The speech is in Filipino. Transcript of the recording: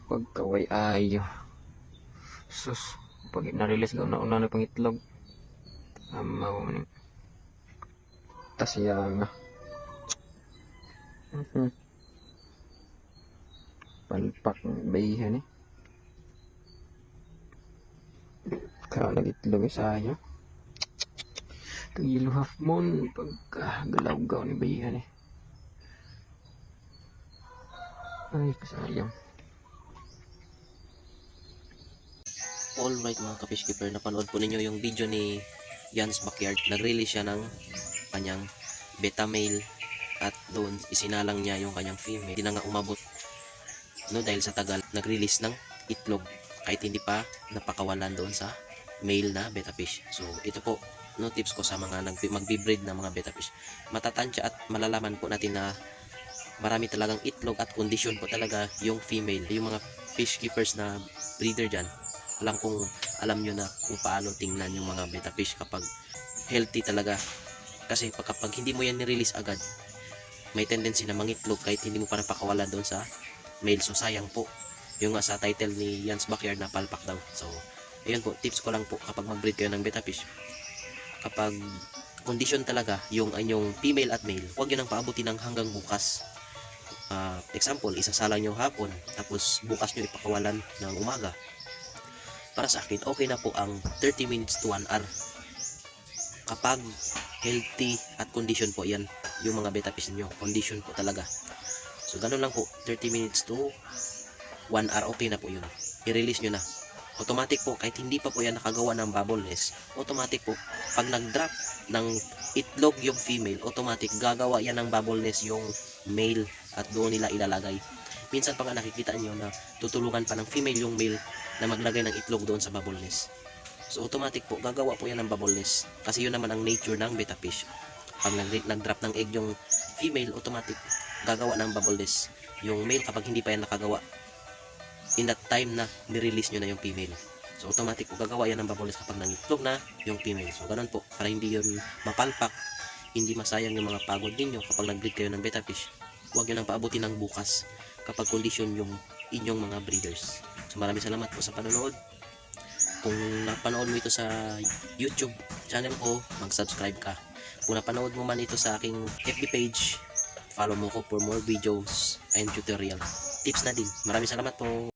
pagkaway ayo. Sus, pag na-release ko na una na pang itlog. Amaw man. Tas yang. Palpak ng bayihan eh. Kaya nag-itlog sayo. Tagilo half moon pagka galaw-gaw ni bayihan eh. Ay, kasayang. Alright mga ka-fish keeper, napanood po ninyo yung video ni Jan's Backyard. Nag-release siya ng kanyang beta male at doon isinalang niya yung kanyang female. Hindi na nga umabot dahil sa tagal nag-release ng itlog kahit hindi pa napakawalan doon sa male na beta fish. So ito po tips ko sa mga magbi-breed na mga beta fish. Matatansya at malalaman po natin na marami talagang itlog at kondisyon po talaga yung female. Yung mga fish keepers na breeder dyan, alam nyo na kung paano tingnan yung mga beta fish kapag healthy talaga. Kasi kapag hindi mo yan ni-release agad, may tendency na mangitlog kahit hindi mo pa napakawalan doon sa male. So sayang po. Yung nga sa title ni Jan's Backyard na palpak daw. So ayun po, tips ko lang po kapag mag-breed kayo ng beta fish. Kapag condition talaga yung anyong female at male, huwag nyo nang paabutin ng hanggang bukas. Example, isasalang nyo hapon, tapos bukas nyo ipakawalan ng umaga. Para sa akin, okay na po ang 30 minutes to 1 hour. Kapag healthy at condition po yan, yung mga beta fish nyo, condition po talaga. So ganun lang po, 30 minutes to 1 hour, okay na po yun. I-release nyo na. Automatic po, kahit hindi pa po yan nakagawa ng bubble nest, automatic po, pag nag-drop ng itlog yung female, automatic gagawa yan ng bubble nest yung male at doon nila ilalagay. Minsan pa nga nakikita nyo na tutulungan pa ng female yung male na maglagay ng itlog doon sa bubble nest. So automatic po, gagawa po yan ng bubble nest. Kasi yun naman ang nature ng beta fish. Pag nag-drop ng egg yung female, automatic gagawa ng bubble nest yung male kapag hindi pa yan nakagawa. In that time na nirelease nyo na yung female. So automatic po gagawa yan ng bubble nest kapag nangitlog na yung female. So ganun po, para hindi yun mapalpak, hindi masayang yung mga pagod ninyo kapag nag-breed kayo ng beta fish. Huwag nyo nang paabutin ng bukas kapag condition yung inyong mga breeders. So maraming salamat po sa panonood. Kung napanood mo ito sa YouTube channel ko, mag-subscribe ka. Kung napanood mo man ito sa aking FB page, follow mo ko for more videos and tutorial. Tips na din. Maraming salamat po.